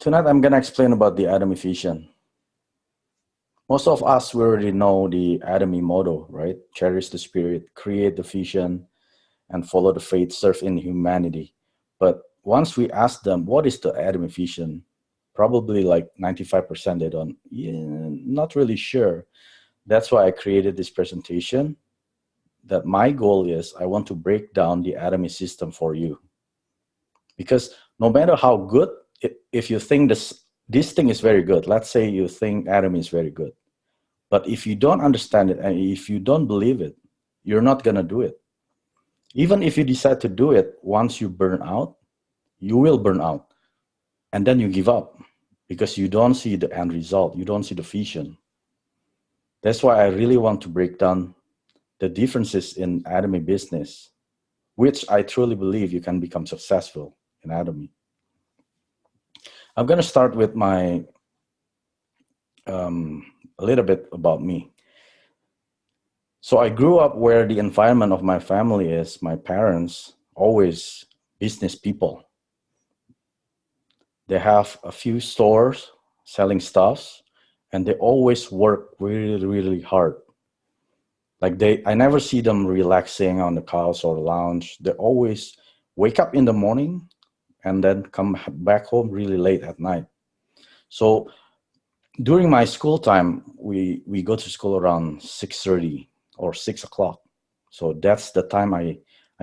Tonight, I'm going to explain about the ATOMY Vision. Most of us, we already know the ATOMY motto, right? Cherish the spirit, create the vision, and follow the faith, serve in humanity. But once we ask them, what is the ATOMY Vision? Probably like 95% they don't, not really sure. That's why I created this presentation. That my goal is I want to break down the ATOMY system for you. Because no matter how good, if you think this thing is very good, let's say you think ATOMY is very good, but if you don't understand it and if you don't believe it, you're not going to do it. Even if you decide to do it, once you burn out, you will burn out. And then you give up because you don't see the end result. You don't see the vision. That's why I really want to break down the differences in ATOMY business, which I truly believe you can become successful in ATOMY. I'm going to start with my a little bit about me. So I grew up where the environment of my family is my parents, always business people. They have a few stores selling stuffs, and they always work really, really hard. Like I never see them relaxing on the couch or lounge. They always wake up in the morning and then come back home really late at night. So during my school time, we go to school around 6:30 or 6 o'clock. So that's the time I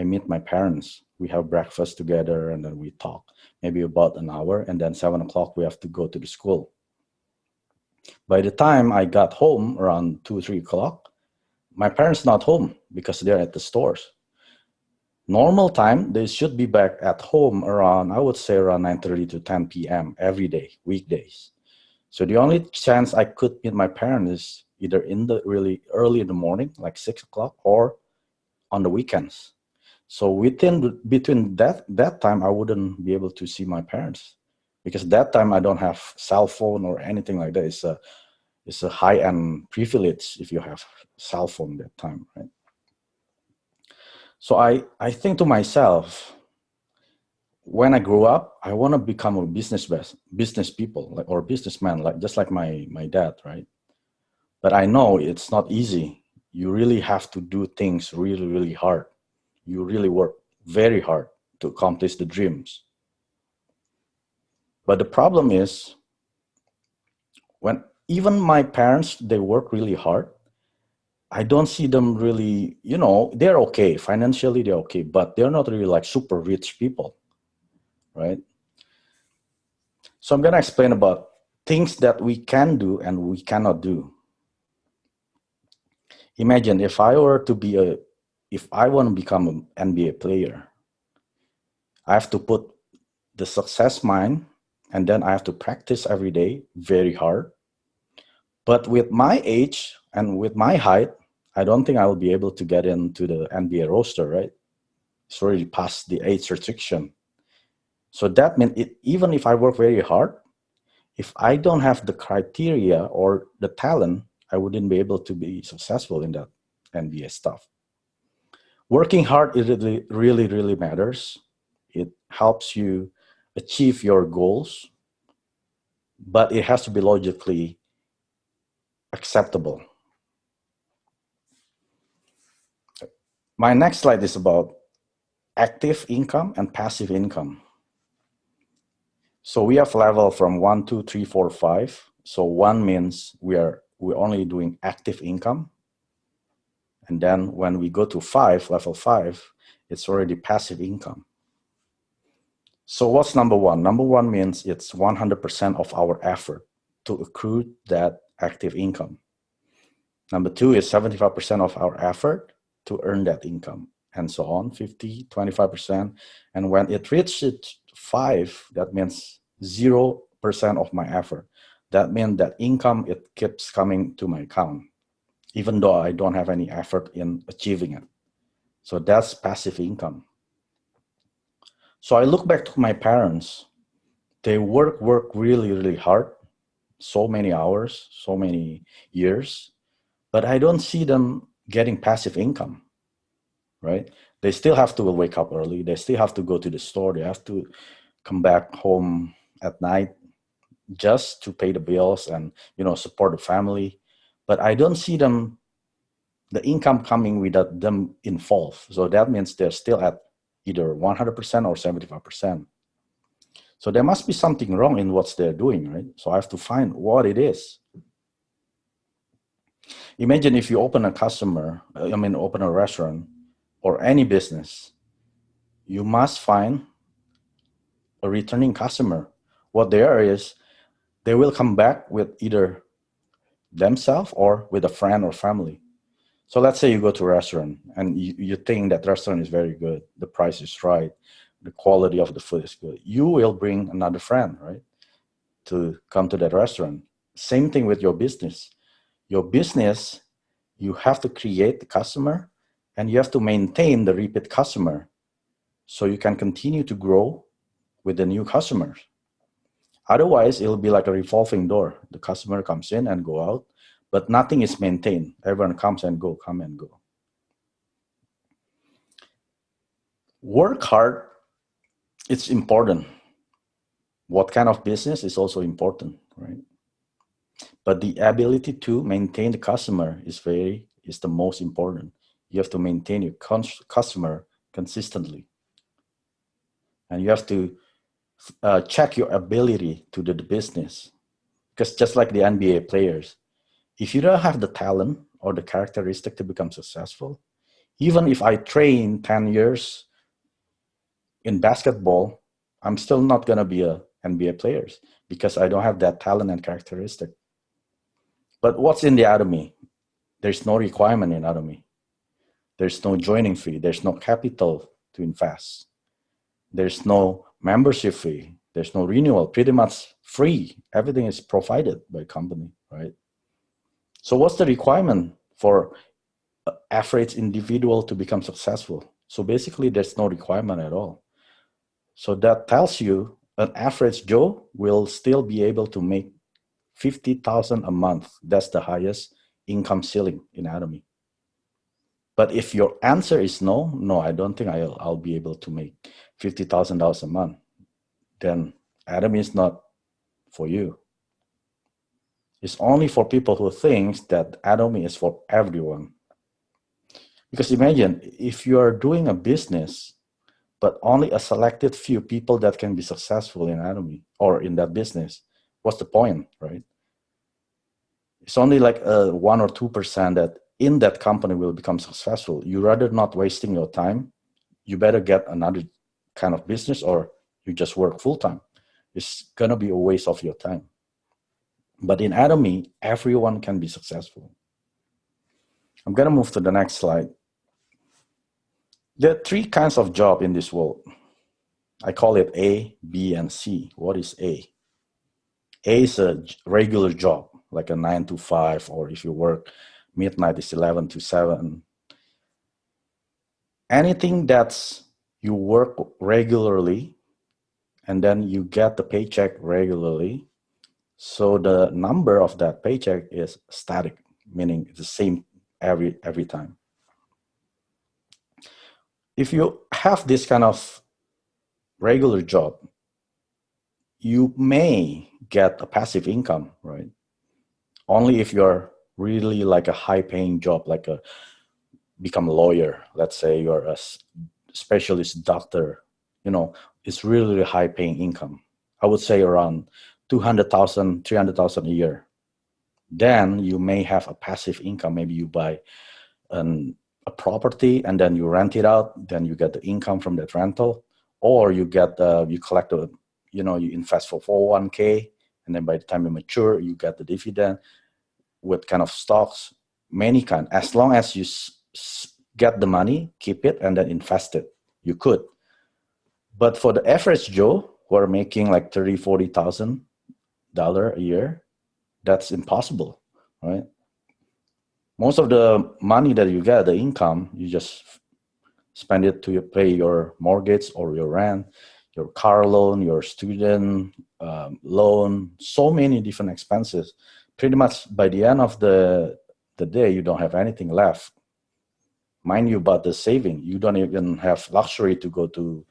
meet my parents. We have breakfast together and then we talk maybe about an hour, and then 7 o'clock we have to go to the school. By the time I got home around 2 or 3 o'clock, my parents not home because they're at the stores. Normal time, they should be back at home around, I would say around 9:30 to 10 p.m. every day, weekdays. So the only chance I could meet my parents is either in the really early in the morning, like 6 o'clock, or on the weekends. So between that time, I wouldn't be able to see my parents because that time I don't have cell phone or anything like that. It's a high-end privilege if you have cell phone that time, right? So I think to myself, when I grew up, I want to become a business people, like, or businessman, like just like my dad, right? But I know it's not easy. You really have to do things really, really hard. You really work very hard to accomplish the dreams. But the problem is, when even my parents, they work really hard, I don't see them really, they're okay. Financially, they're okay, but they're not really like super rich people, right? So I'm going to explain about things that we can do and we cannot do. Imagine if I want to become an NBA player, I have to put the success mind, and then I have to practice every day very hard. But with my age and with my height, I don't think I will be able to get into the NBA roster, right? It's already past the age restriction. So that means even if I work very hard, if I don't have the criteria or the talent, I wouldn't be able to be successful in that NBA stuff. Working hard, it really, really matters. It helps you achieve your goals, but it has to be logically acceptable. My next slide is about active income and passive income. So we have level from 1, 2, 3, 4, 5. So 1 means we're only doing active income. And then when we go to 5, level 5, it's already passive income. So what's number 1? Number 1 means it's 100% of our effort to accrue that active income. Number 2 is 75% of our effort to earn that income, and so on, 50, 25%. And when it reaches 5, that means 0% of my effort. That means that income, it keeps coming to my account, even though I don't have any effort in achieving it. So that's passive income. So I look back to my parents. They work really, really hard, so many hours, so many years, but I don't see them getting passive income, right? They still have to wake up early. They still have to go to the store. They have to come back home at night. just to pay the bills and, support the family. But I don't see them, the income coming without them involved. So that means they're still at either 100% or 75%. So there must be something wrong in what they're doing, right? So I have to find what it is. Imagine if you open open a restaurant or any business, you must find a returning customer. What there is, they will come back with either themselves or with a friend or family. So let's say you go to a restaurant and you think that restaurant is very good, the price is right, the quality of the food is good. You will bring another friend, right, to come to that restaurant. Same thing with your business. Your business, you have to create the customer and you have to maintain the repeat customer so you can continue to grow with the new customers. Otherwise, it'll be like a revolving door. The customer comes in and go out, but nothing is maintained. Everyone comes and go, come and go. Work hard, it's important. What kind of business is also important, right? But the ability to maintain the customer is the most important. You have to maintain your customer consistently. And you have to check your ability to do the business. Because just like the NBA players, if you don't have the talent or the characteristic to become successful, even if I train 10 years in basketball, I'm still not going to be a NBA player because I don't have that talent and characteristic. But what's in the ATOMY? There's no requirement in ATOMY. There's no joining fee. There's no capital to invest. There's no membership fee. There's no renewal. Pretty much free. Everything is provided by company, right? So what's the requirement for an average individual to become successful? So basically, there's no requirement at all. So that tells you an average Joe will still be able to make 50,000 a month. That's the highest income ceiling in ATOMY. But if your answer is no, I don't think I'll be able to make $50,000 a month, then ATOMY is not for you. It's only for people who think that ATOMY is for everyone. Because imagine if you are doing a business, but only a selected few people that can be successful in ATOMY or in that business, what's the point, right? It's only like 1 or 2% that in that company will become successful. You rather not wasting your time. You better get another kind of business or you just work full time. It's going to be a waste of your time. But in ATOMY, everyone can be successful. I'm going to move to the next slide. There are 3 kinds of job in this world. I call it A, B, and C. What is A? A is a regular job, like a 9 to 5, or if you work midnight, it's 11 to 7. Anything that's you work regularly and then you get the paycheck regularly. So the number of that paycheck is static, meaning it's the same every time. If you have this kind of regular job, you may get a passive income, right? Only if you're really like a high-paying job, like become a lawyer. Let's say you're a specialist doctor. It's really high-paying income. I would say around 200,000, 300,000 a year. Then you may have a passive income. Maybe you buy a property and then you rent it out. Then you get the income from that rental, or you collect you invest for 401k, and then by the time you mature, you get the dividend with kind of stocks, many kind. As long as you get the money, keep it, and then invest it, you could. But for the average Joe who are making like $30,000-$40,000 a year, that's impossible, right? Most of the money that you get, the income, you just spend it to pay your mortgage or your rent, your car loan, your student loan, so many different expenses. Pretty much by the end of the day, you don't have anything left. Mind you, about the saving, you don't even have luxury to go to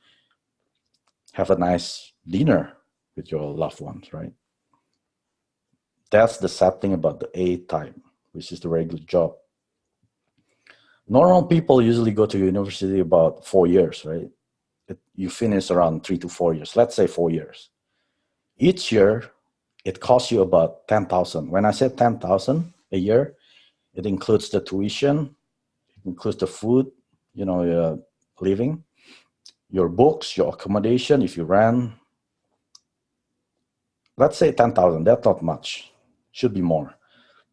have a nice dinner with your loved ones, right? That's the sad thing about the A type, which is the regular job. Normal people usually go to university about 4 years, right? You finish around 3 to 4 years. Let's say 4 years. Each year, it costs you about 10,000. When I said 10,000 a year, it includes the tuition, it includes the food, living, your books, your accommodation, if you rent. Let's say 10,000. That's not much. Should be more.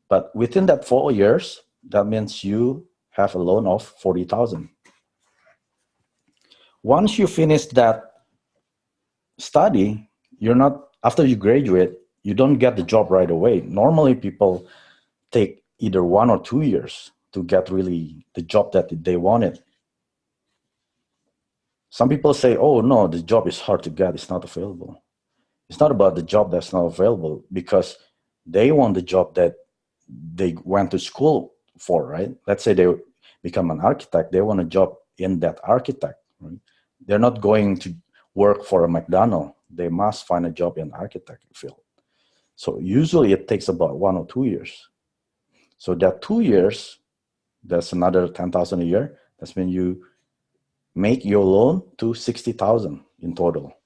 But within that 4 years, that means you have a loan of 40,000. Once you finish that study, after you graduate, you don't get the job right away. Normally people take either 1 or 2 years to get really the job that they wanted. Some people say, oh no, the job is hard to get, it's not available. It's not about the job that's not available, because they want the job that they went to school for, right? Let's say they become an architect, they want a job in that architect, right? They're not going to work for a McDonald's. They must find a job in architect field. So usually it takes about 1 or 2 years. So that 2 years, that's another 10,000 a year. That's when you make your loan to 60,000 in total.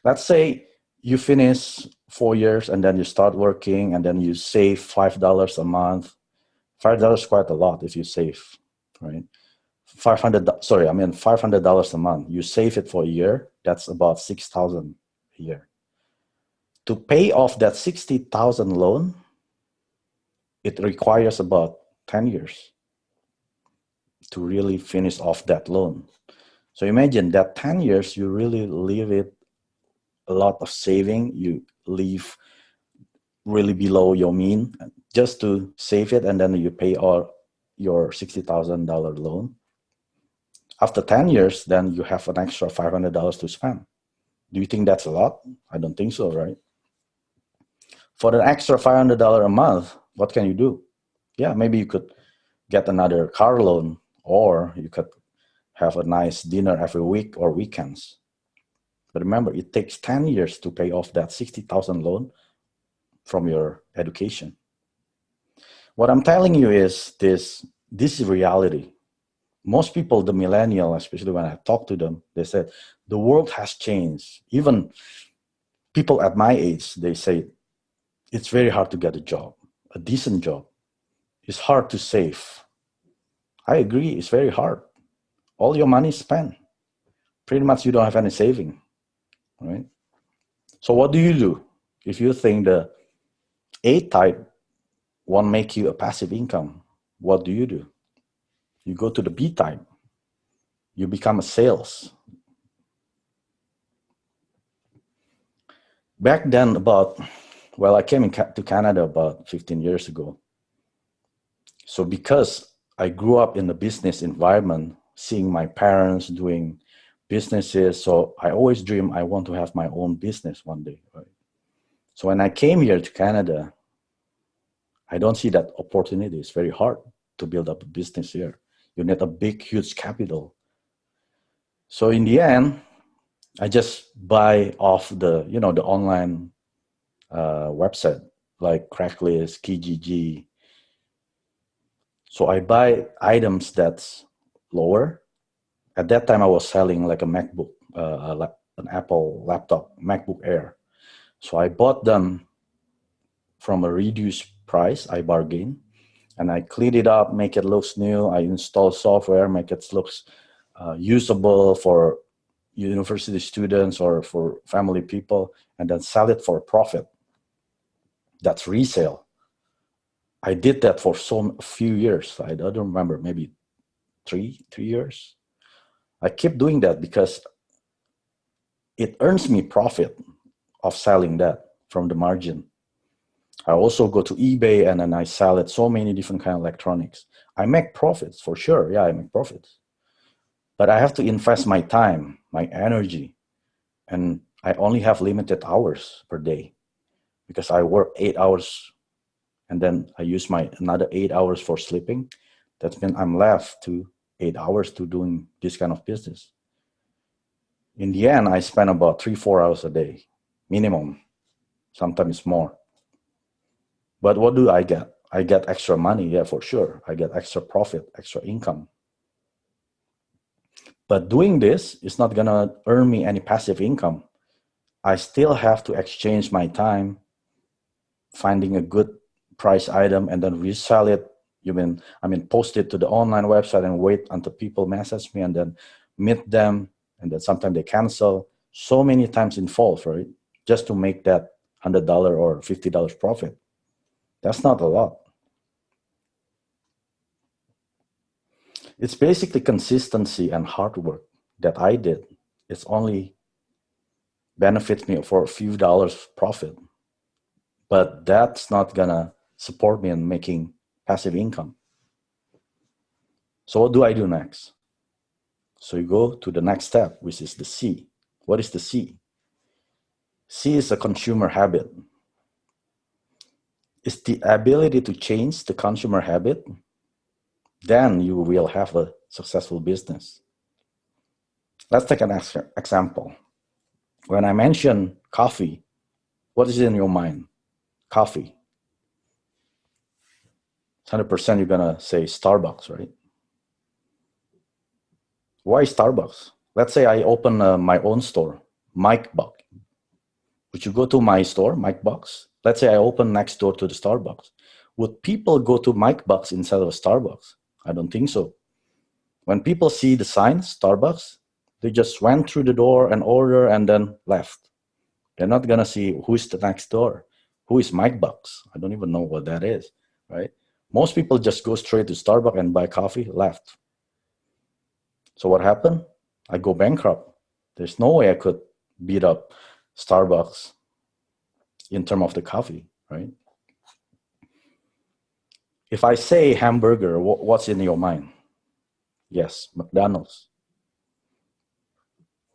Let's say you finish 4 years and then you start working and then you save $5 a month. $5 is quite a lot if you save, right? $500 a month. You save it for a year, that's about 6,000 a year. To pay off that 60,000 loan, it requires about 10 years to really finish off that loan. So imagine that 10 years, you really leave it a lot of saving. You leave really below your mean just to save it, and then you pay all your $60,000 loan. After 10 years, then you have an extra $500 to spend. Do you think that's a lot? I don't think so, right? For the extra $500 a month, what can you do? Yeah, maybe you could get another car loan, or you could have a nice dinner every week or weekends. But remember, it takes 10 years to pay off that 60,000 loan from your education. What I'm telling you is this is reality. Most people, the millennial, especially when I talk to them, they said, the world has changed. Even people at my age, they say, it's very hard to get a job, a decent job. It's hard to save. I agree, it's very hard. All your money is spent. Pretty much you don't have any saving, right? So what do you do? If you think the A-type won't make you a passive income, what do? You go to the B-type. You become a sales. Back then, I came to Canada about 15 years ago. So because I grew up in the business environment, seeing my parents doing businesses, so I always dream I want to have my own business one day, right? So when I came here to Canada, I don't see that opportunity. It's very hard to build up a business here. You need a big, huge capital. So in the end, I just buy off the online website like Craigslist, Kijiji. So I buy items that's lower. At that time, I was selling like a MacBook, an Apple laptop, MacBook Air. So I bought them from a reduced price. I bargained, and I cleaned it up, make it look new. I install software, make it look usable for university students or for family people, and then sell it for a profit. That's resale. I did that for a few years. I don't remember, maybe three years. I keep doing that because it earns me profit of selling that from the margin. I also go to eBay and then I sell it so many different kind of electronics. I make profits for sure. Yeah, I make profits. But I have to invest my time, my energy, and I only have limited hours per day because I work 8 hours and then I use my another 8 hours for sleeping. That's means I'm left to 8 hours to doing this kind of business. In the end, I spend about 3-4 hours a day, minimum. sometimes more. But what do I get? I get extra money, yeah, for sure. I get extra profit, extra income. But doing this is not gonna earn me any passive income. I still have to exchange my time finding a good price item and then resell it. Post it to the online website and wait until people message me and then meet them, and then sometimes they cancel. So many times involved, right? Just to make that $100 or $50 profit. That's not a lot. It's basically consistency and hard work that I did. It's only benefits me for a few dollars profit, but that's not gonna support me in making passive income. So what do I do next? So you go to the next step, which is the C. What is the C? C is a consumer habit. It's the ability to change the consumer habit. Then you will have a successful business. Let's take an example. When I mention coffee, what is in your mind? Coffee. 100% you're gonna say Starbucks, right? Why Starbucks? Let's say I open my own store, Mike Box. Would you go to my store, Mike Box? Let's say I open next door to the Starbucks. Would people go to Mike Box instead of Starbucks? I don't think so. When people see the sign, Starbucks, they just went through the door and order and then left. They're not gonna see who's the next door. Who is Mike Box? I don't even know what that is, right? Most people just go straight to Starbucks and buy coffee, left. So what happened? I go bankrupt. There's no way I could beat up Starbucks in terms of the coffee, right? If I say hamburger, what's in your mind? Yes, McDonald's.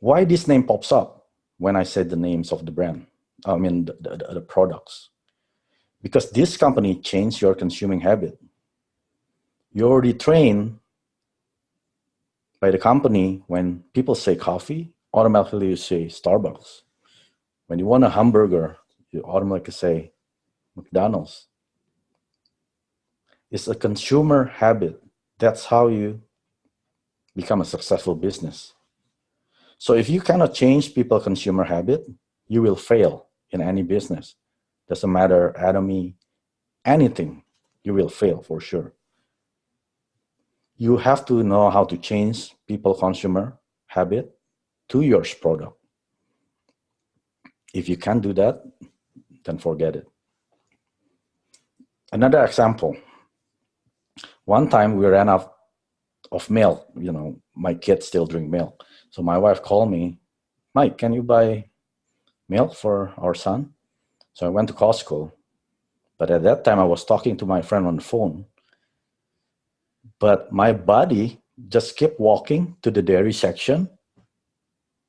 Why this name pops up when I said the names of the brand? The products. Because this company changed your consuming habit. You're already trained by the company. When people say coffee, automatically you say Starbucks. When you want a hamburger, you automatically say McDonald's. It's a consumer habit. That's how you become a successful business. So if you cannot change people's consumer habit, you will fail in any business. Doesn't matter, ATOMY, anything, you will fail for sure. You have to know how to change people's consumer habit to your product. If you can't do that, then forget it. Another example. One time we ran out of milk. My kids still drink milk. So my wife called me, Mike, can you buy milk for our son? So I went to Costco. But at that time I was talking to my friend on the phone. But my body just kept walking to the dairy section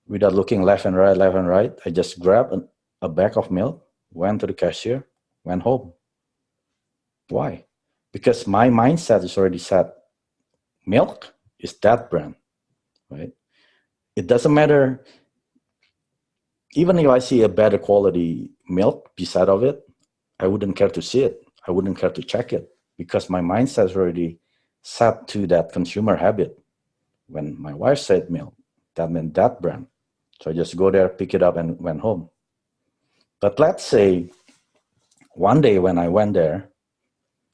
without looking left and right. I just grabbed a bag of milk, went to the cashier, went home. Why? Because my mindset is already set. Milk is that brand, right? It doesn't matter. Even if I see a better quality milk beside of it, I wouldn't care to see it. I wouldn't care to check it because my mindset is already set to that consumer habit. When my wife said milk, that meant that brand. So I just go there, pick it up, and went home. But let's say one day when I went there,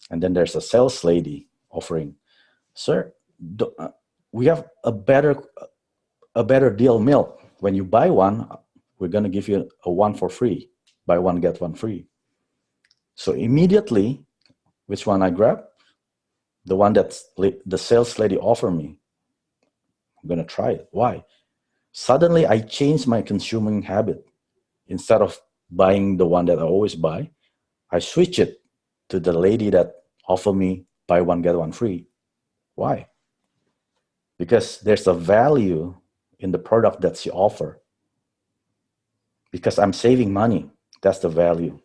and then there's a sales lady offering, sir, we have a better deal milk. When you buy one, we're going to give you a one for free. Buy one, get one free. So immediately, which one I grab? The one that the sales lady offered me. I'm going to try it. Why? Suddenly, I changed my consuming habit. Instead of buying the one that I always buy, I switch it to the lady that offered me buy one, get one free. Why? Because there's a value in the product that she offers. Because I'm saving money. That's the value.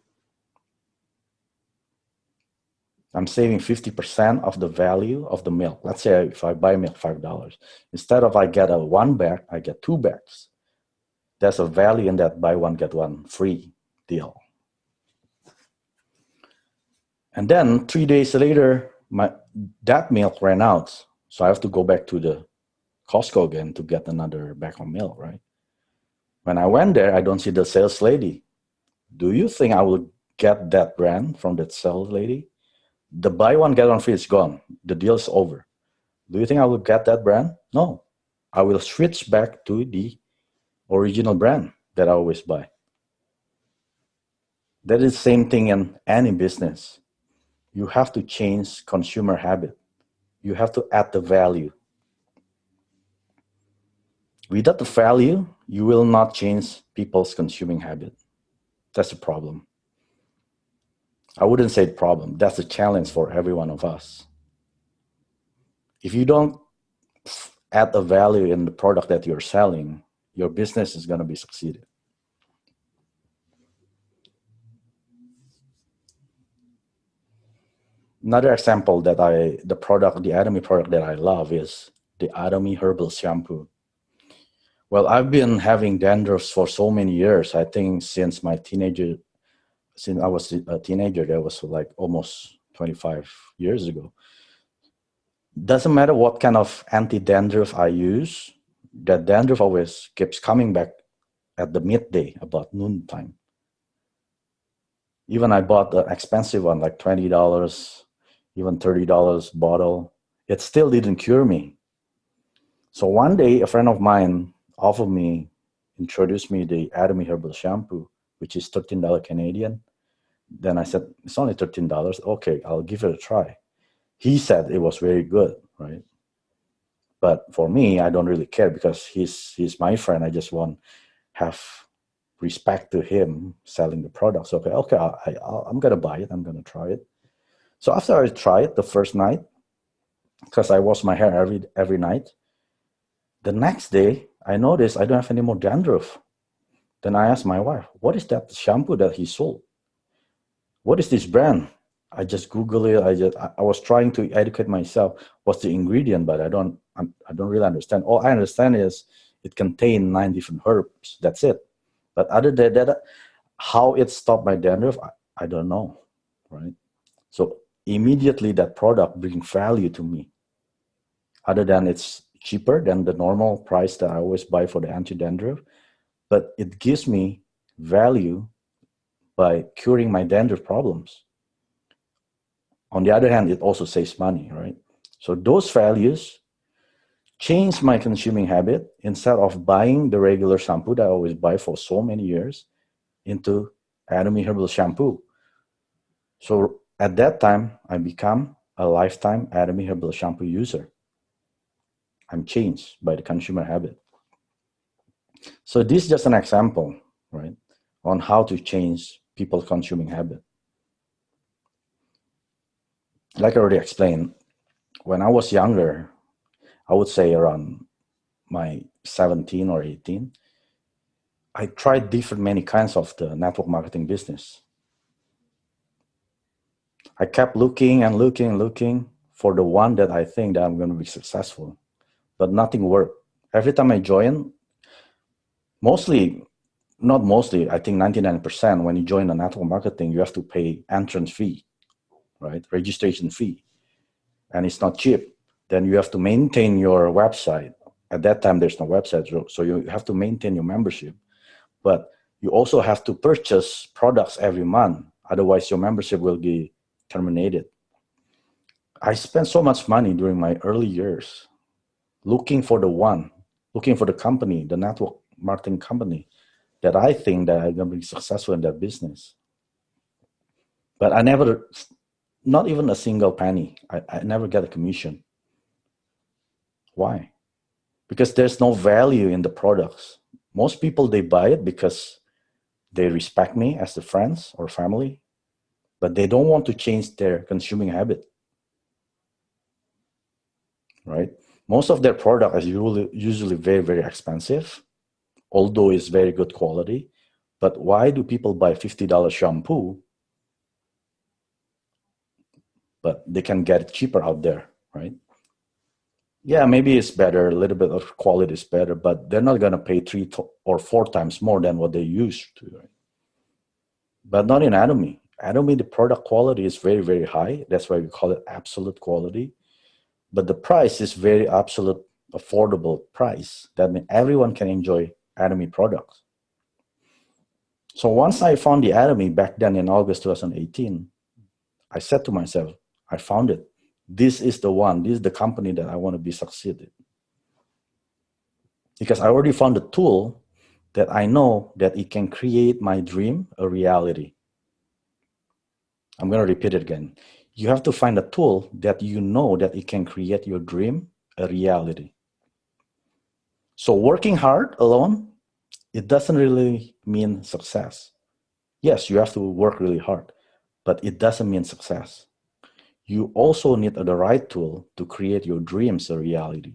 I'm saving 50% of the value of the milk. Let's say if I buy milk $5, instead of I get a one bag, I get two bags. There's a value in that buy one, get one free deal. And then 3 days later, that milk ran out. So I have to go back to the Costco again to get another bag of milk, right? When I went there, I don't see the sales lady. Do you think I will get that brand from that sales lady? The buy one, get one free is gone. The deal is over. Do you think I will get that brand? No. I will switch back to the original brand that I always buy. That is the same thing in any business. You have to change consumer habit. You have to add the value. Without the value, you will not change people's consuming habit. That's the problem. I wouldn't say the problem. That's the challenge for every one of us. If you don't add the value in the product that you're selling, your business is going to be succeeded. Another example that the ATOMY product that I love is the ATOMY herbal shampoo. Well, I've been having dandruff for so many years. I think since I was a teenager, that was like almost 25 years ago. Doesn't matter what kind of anti-dandruff I use, that dandruff always keeps coming back at the midday, about noontime. Even I bought an expensive one, like $20, even $30 bottle. It still didn't cure me. So one day, a friend of mine introduced me the ATOMY herbal shampoo, which is $13 Canadian. Then I said, it's only $13. Okay, I'll give it a try. He said it was very good, right? But for me, I don't really care because he's my friend. I just want have respect to him selling the products. Okay, I'm gonna buy it. I'm gonna try it. So after I tried it the first night, because I wash my hair every night, the next day I noticed I don't have any more dandruff. Then I asked my wife, "What is that shampoo that he sold? What is this brand?" I just Google it. I was trying to educate myself what's the ingredient, but I don't really understand. All I understand is it contained 9 different herbs. That's it. But other than that, how it stopped my dandruff, I don't know, right? So immediately that product brings value to me. Other than it's cheaper than the normal price that I always buy for the anti-dandruff, but it gives me value by curing my dandruff problems. On the other hand, it also saves money, right? So those values change my consuming habit. Instead of buying the regular shampoo that I always buy for so many years into ATOMY herbal shampoo. So at that time, I become a lifetime ATOMY herbal shampoo user. I'm changed by the consumer habit. So this is just an example, right, on how to change people's consuming habit. Like I already explained, when I was younger, I would say around my 17 or 18, I tried many kinds of the network marketing business. I kept looking and looking for the one that I think that I'm going to be successful, but nothing worked. Every time I join, not mostly, I think 99%, when you join a network marketing, you have to pay entrance fee, right? Registration fee. And it's not cheap. Then you have to maintain your website. At that time, there's no website, so you have to maintain your membership. But you also have to purchase products every month. Otherwise, your membership will be terminated. I spent so much money during my early years looking for the company, the network marketing company that I think that I'm going to be successful in that business. But I never, not even a single penny. I never get a commission. Why? Because there's no value in the products. Most people, they buy it because they respect me as the friends or family, but they don't want to change their consuming habit, right? Most of their product is usually very, very expensive, although it's very good quality. But why do people buy $50 shampoo, but they can get it cheaper out there, right? Yeah, maybe it's better, a little bit of quality is better, but they're not going to pay 3 or 4 times more than what they used to, right? But not in ATOMY. ATOMY, the product quality is very, very high. That's why we call it absolute quality. But the price is very absolute, affordable price. That means everyone can enjoy ATOMY products. So once I found the ATOMY back then in August 2018, I said to myself, I found it. This is the one. This is the company that I want to be succeeded. Because I already found a tool that I know that it can create my dream a reality. I'm going to repeat it again. You have to find a tool that you know that it can create your dream a reality. So working hard alone, it doesn't really mean success. Yes, you have to work really hard, but it doesn't mean success. You also need the right tool to create your dreams a reality.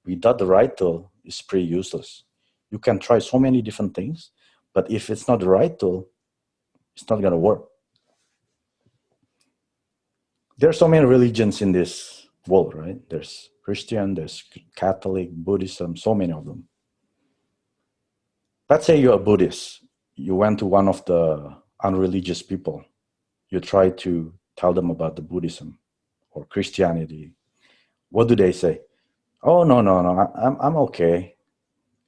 Without the right tool, it's pretty useless. You can try so many different things, but if it's not the right tool, it's not going to work. There are so many religions in this world, right? There's Christian, there's Catholic, Buddhism, so many of them. Let's say you're a Buddhist. You went to one of the unreligious people. You try to tell them about the Buddhism or Christianity. What do they say? Oh, no, I'm okay.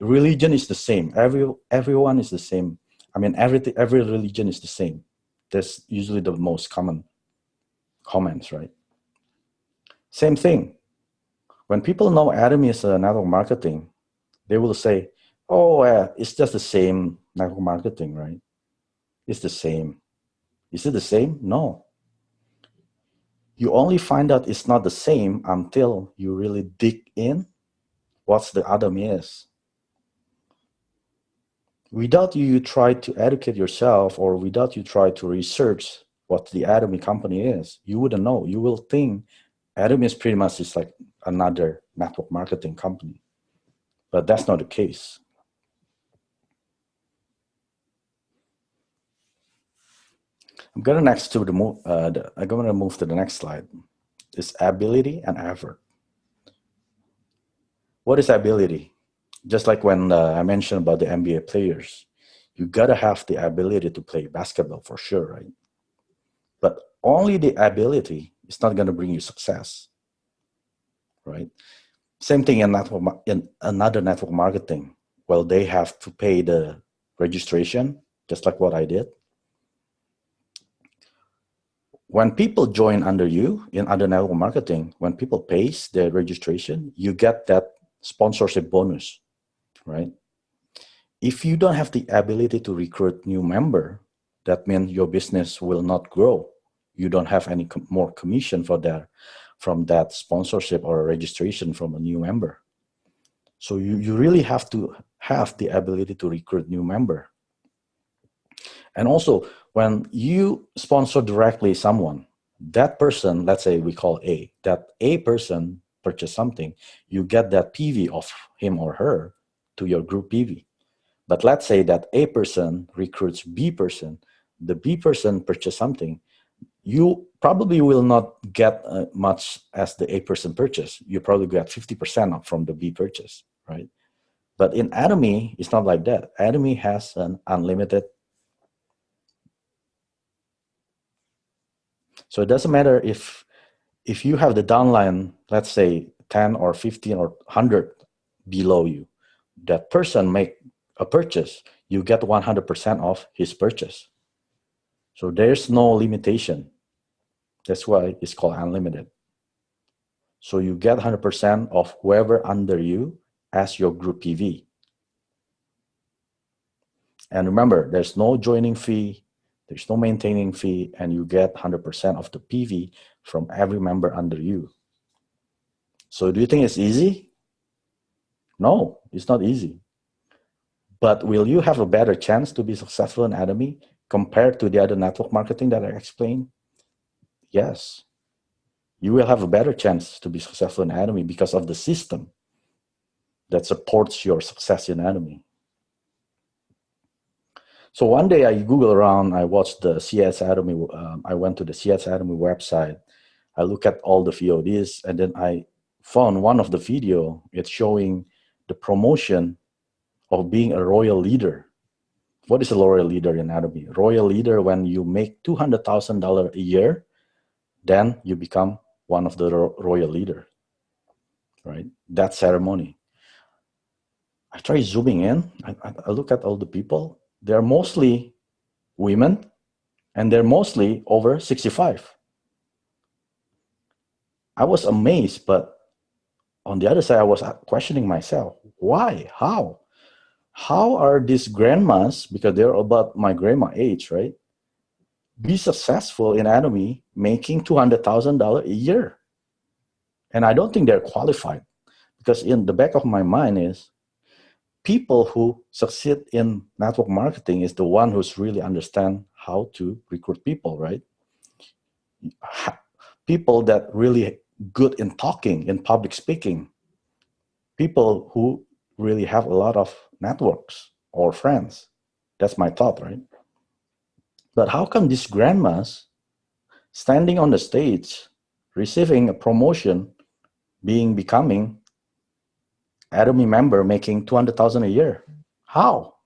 Religion is the same. Everyone is the same. I mean, every religion is the same. That's usually the most common comments, right? Same thing. When people know ATOMY is a network marketing, they will say, oh, it's just the same network marketing, right? It's the same. Is it the same? No. You only find out it's not the same until you really dig in what the ATOMY is. Without you try to educate yourself or without you try to research what the ATOMY company is, you wouldn't know. You will think ATOMY is pretty much just like another network marketing company. But that's not the case. I'm going to move to the next slide. It's ability and effort. What is ability? Just like when I mentioned about the NBA players, you gotta have the ability to play basketball for sure, right? But only the ability is not gonna bring you success, right? Same thing in another network marketing. Well, they have to pay the registration, just like what I did. When people join under you in other network marketing, when people pays their registration, you get that sponsorship bonus, right? If you don't have the ability to recruit new member, that means your business will not grow. You don't have any more commission from that sponsorship or registration from a new member. So you really have to have the ability to recruit new member. And also, when you sponsor directly someone, that person, let's say we call A, that A person purchase something, you get that PV of him or her to your group PV. But let's say that A person recruits B person, the B person purchase something, you probably will not get much as the A person purchase. You probably get 50% from the B purchase, right? But in ATOMY, it's not like that. ATOMY has an unlimited. So it doesn't matter if you have the downline, let's say 10 or 15 or 100 below you, that person make a purchase, you get 100% of his purchase. So there's no limitation. That's why it's called unlimited. So you get 100% of whoever under you as your group PV. And remember, there's no joining fee, there's no maintaining fee, and you get 100% of the PV from every member under you. So do you think it's easy? No, it's not easy. But will you have a better chance to be successful in ATOMY compared to the other network marketing that I explained? Yes. You will have a better chance to be successful in ATOMY because of the system that supports your success in ATOMY. So one day I Googled around, I watched the CS ATOMY, I went to the CS ATOMY website, I looked at all the VODs, and then I found one of the video, it's showing the promotion of being a royal leader What is a royal leader in ATOMY? Royal leader, when you make $200,000 a year, then you become one of the royal leader, right? That ceremony. I try zooming in. I look at all the people. They're mostly women, and they're mostly over 65. I was amazed, but on the other side, I was questioning myself. Why? How? How are these grandmas, because they're about my grandma age, right, be successful in ATOMY making $200,000 a year? And I don't think they're qualified, because in the back of my mind is people who succeed in network marketing is the one who's really understand how to recruit people, right? People that really good in talking, in public speaking, people who really have a lot of networks or friends. That's my thought, right? But how come these grandmas standing on the stage, receiving a promotion, becoming ATOMY member, making 200,000 a year? How?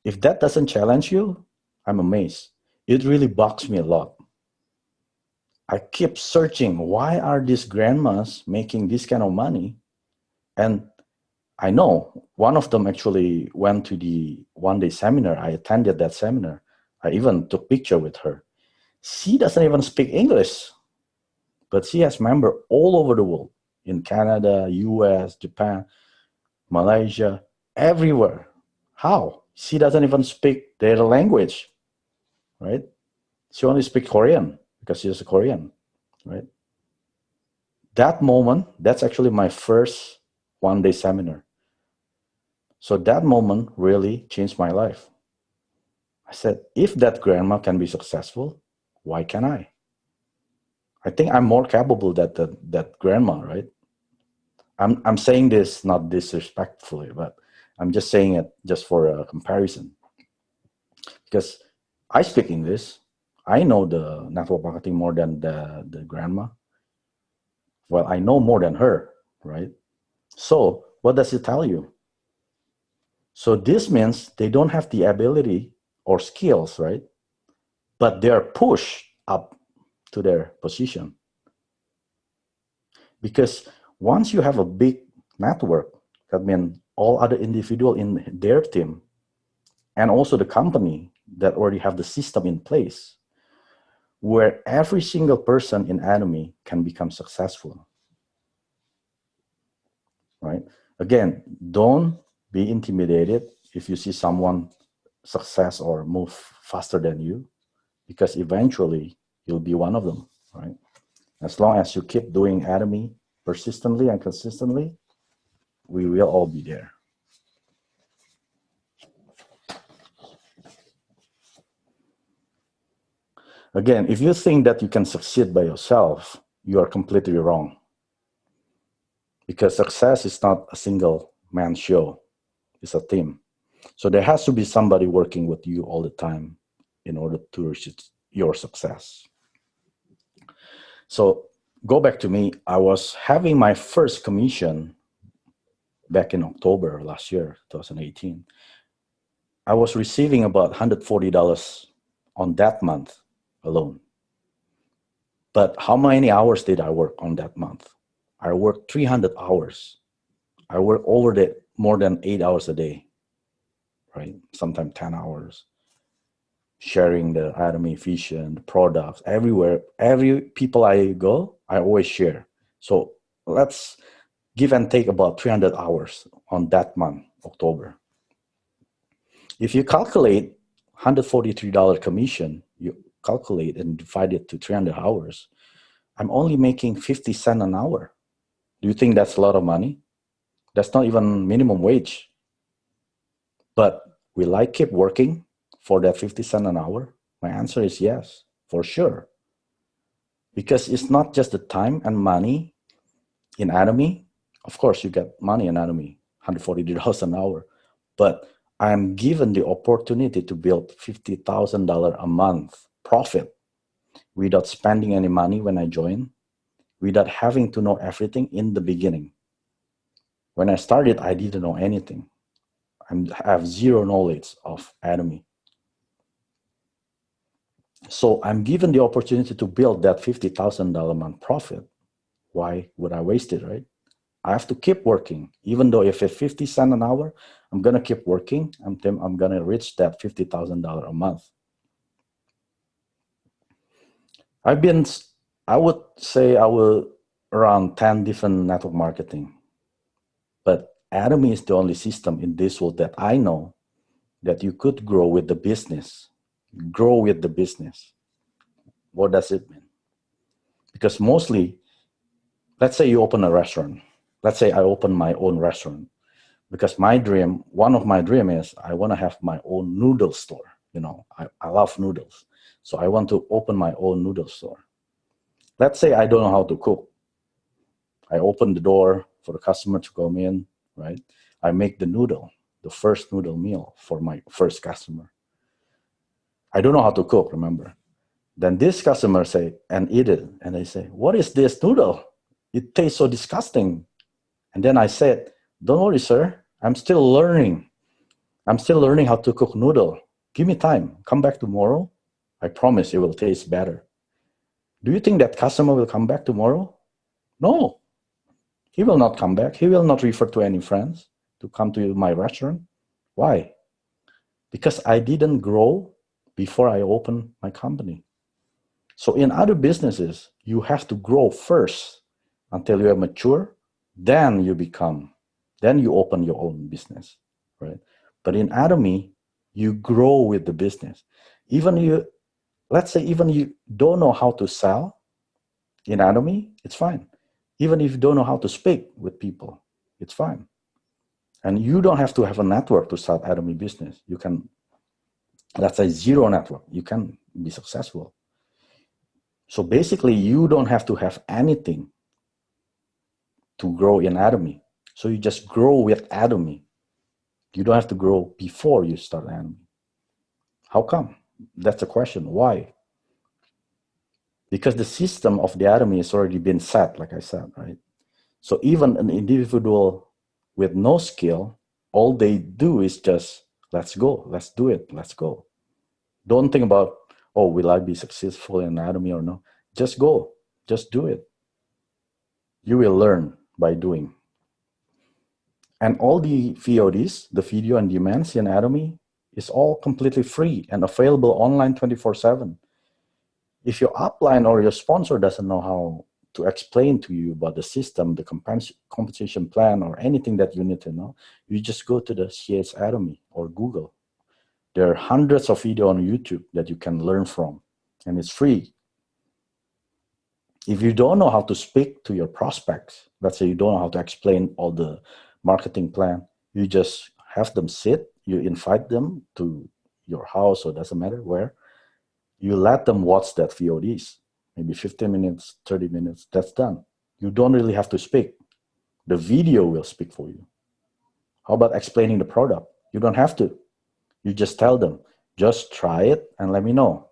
If that doesn't challenge you, I'm amazed. It really bugs me a lot. I keep searching, why are these grandmas making this kind of money? And I know one of them actually went to the one-day seminar. I attended that seminar. I even took picture with her. She doesn't even speak English, but she has member all over the world, in Canada, US, Japan, Malaysia, everywhere. How? She doesn't even speak their language, right? She only speaks Korean because she's a Korean, right? That moment, that's actually my first one-day seminar. So that moment really changed my life. I said, if that grandma can be successful, why can't I? I think I'm more capable than that grandma, right? I'm saying this not disrespectfully, but I'm just saying it just for a comparison. Because I speak English. I know the network marketing more than the grandma. Well, I know more than her, right? So what does it tell you? So this means they don't have the ability or skills, right? But they're pushed up to their position. Because once you have a big network, that means all other individuals in their team and also the company that already have the system in place, where every single person in ATOMY can become successful, right? Again, don't be intimidated if you see someone success or move faster than you, because eventually you'll be one of them, right? As long as you keep doing ATOMY persistently and consistently, we will all be there. Again, if you think that you can succeed by yourself, you are completely wrong. Because success is not a single man show, it's a team. So there has to be somebody working with you all the time in order to reach your success. So go back to me. I was having my first commission back in October last year, 2018. I was receiving about $140 on that month alone. But how many hours did I work on that month? I worked 300 hours. I worked more than 8 hours a day, right? Sometimes 10 hours. Sharing the ATOMY Vision, the products, everywhere. Every people I go, I always share. So let's give and take about 300 hours on that month, October. If you calculate $143 commission, you calculate and divide it to 300 hours, I'm only making 50 cents an hour. Do you think that's a lot of money? That's not even minimum wage. But will I keep working for that 50 cents an hour? My answer is yes, for sure. Because it's not just the time and money in ATOMY. Of course, you get money in ATOMY, $140 an hour. But I'm given the opportunity to build $50,000 a month profit without spending any money when I join, without having to know everything in the beginning. When I started, I didn't know anything. I have zero knowledge of ATOMY. So I'm given the opportunity to build that $50,000 a month profit. Why would I waste it, right? I have to keep working. Even though if it's 50 cents an hour, I'm going to keep working until I'm going to reach that $50,000 a month. I would say I will around 10 different network marketing. But ATOMY is the only system in this world that I know that you could grow with the business. Grow with the business. What does it mean? Because mostly, let's say you open a restaurant. Let's say I open my own restaurant. Because one of my dream is I want to have my own noodle store. I love noodles. So I want to open my own noodle store. Let's say I don't know how to cook. I open the door for the customer to come in, right? I make the first noodle meal for my first customer. I don't know how to cook, remember? Then this customer say, and eat it. And they say, what is this noodle? It tastes so disgusting. And then I said, don't worry, sir. I'm still learning. I'm still learning how to cook noodle. Give me time. Come back tomorrow. I promise it will taste better. Do you think that customer will come back tomorrow? No. He will not come back. He will not refer to any friends to come to my restaurant. Why? Because I didn't grow before I opened my company. So in other businesses, you have to grow first until you are mature. Then you open your own business, right? But in ATOMY, you grow with the business. Let's say even you don't know how to sell in ATOMY, it's fine. Even if you don't know how to speak with people, it's fine. And you don't have to have a network to start ATOMY business. You can, let's say zero network, you can be successful. So basically, you don't have to have anything to grow in ATOMY. So you just grow with ATOMY. You don't have to grow before you start ATOMY. How come? That's the question. Why? Because the system of the ATOMY has already been set, like I said, right? So even an individual with no skill, all they do is just, let's go, let's do it, let's go. Don't think about, oh, will I be successful in ATOMY or no? Just go, just do it. You will learn by doing. And all the VODs, the video on demands in ATOMY, is all completely free and available online 24/7. If your upline or your sponsor doesn't know how to explain to you about the system, the compensation plan, or anything that you need to know, you just go to the CS ATOMY or Google. There are hundreds of videos on YouTube that you can learn from, and it's free. If you don't know how to speak to your prospects, let's say you don't know how to explain all the marketing plan, you just have them sit, you invite them to your house, or doesn't matter where, you let them watch that VODs, maybe 15 minutes, 30 minutes, that's done. You don't really have to speak. The video will speak for you. How about explaining the product? You don't have to. You just tell them, just try it and let me know.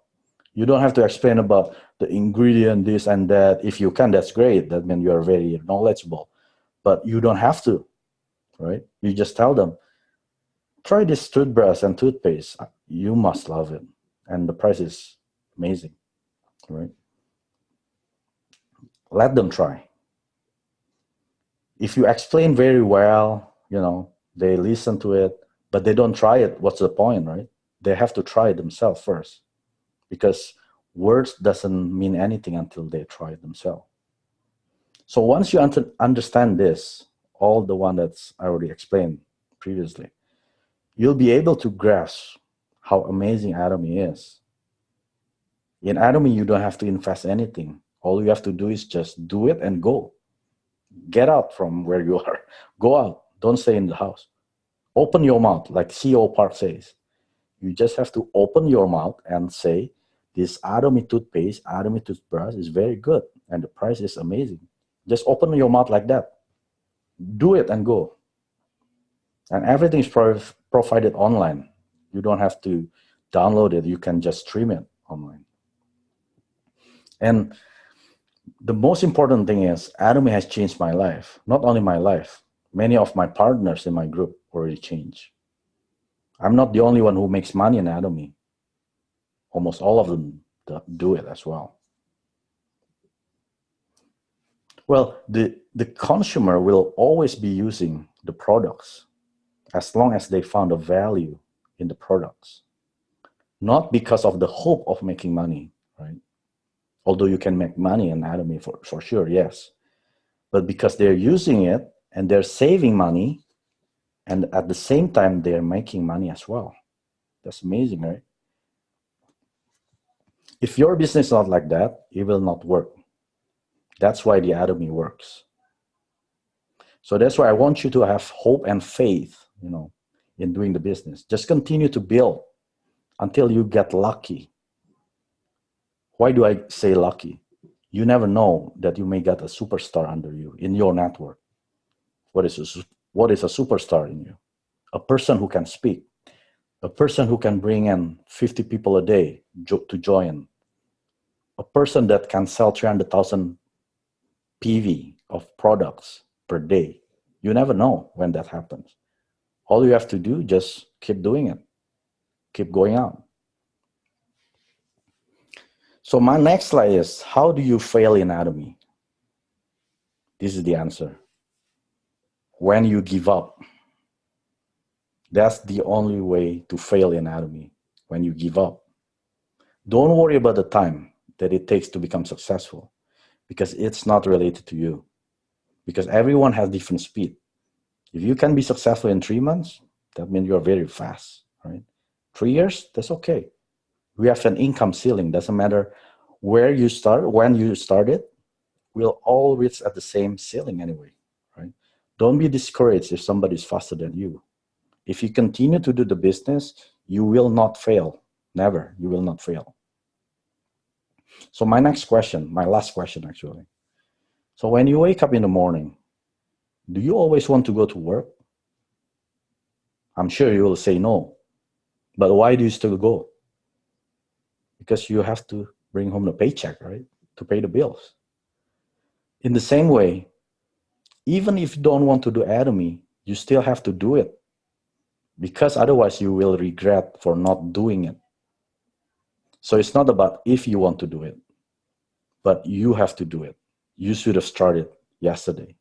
You don't have to explain about the ingredient, this and that. If you can, that's great. That means you are very knowledgeable. But you don't have to, right? You just tell them, try this toothbrush and toothpaste. You must love it. And the price is amazing, right? Let them try. If you explain very well, they listen to it, but they don't try it, what's the point, right? They have to try it themselves first, because words doesn't mean anything until they try it themselves. So once you understand this, all the one that's I already explained previously, you'll be able to grasp how amazing ATOMY is. In ATOMY, you don't have to invest anything. All you have to do is just do it and go. Get out from where you are. Go out. Don't stay in the house. Open your mouth, like CEO Park says. You just have to open your mouth and say, this ATOMY toothpaste, ATOMY toothbrush is very good, and the price is amazing. Just open your mouth like that. Do it and go. And everything is provided online. You don't have to download it. You can just stream it online. And the most important thing is ATOMY has changed my life. Not only my life, many of my partners in my group already changed. I'm not the only one who makes money in ATOMY. Almost all of them do it as well. Well, the consumer will always be using the products as long as they found a value in the products, not because of the hope of making money, right? Although you can make money in ATOMY for sure, yes. But because they're using it and they're saving money, and at the same time, they're making money as well. That's amazing, right? If your business is not like that, it will not work. That's why the ATOMY works. So that's why I want you to have hope and faith, in doing the business. Just continue to build until you get lucky. Why do I say lucky? You never know that you may get a superstar under you in your network. What is a superstar in you? A person who can speak, a person who can bring in 50 people a day to join, a person that can sell 300,000 PV of products per day. You never know when that happens. All you have to do, just keep doing it. Keep going out. So my next slide is, how do you fail in ATOMY? This is the answer. When you give up. That's the only way to fail in ATOMY, when you give up. Don't worry about the time that it takes to become successful, because it's not related to you. Because everyone has different speed. If you can be successful in 3 months, that means you're very fast, right? 3 years, that's okay. We have an income ceiling. Doesn't matter where you start, when you started, we'll all reach at the same ceiling anyway, right? Don't be discouraged if somebody's faster than you. If you continue to do the business, you will not fail. Never, you will not fail. So my next question, my last question actually. So when you wake up in the morning, do you always want to go to work? I'm sure you will say no. But why do you still go? Because you have to bring home the paycheck, right? To pay the bills. In the same way, even if you don't want to do ATOMY, you still have to do it. Because otherwise you will regret for not doing it. So it's not about if you want to do it, but you have to do it. You should have started yesterday.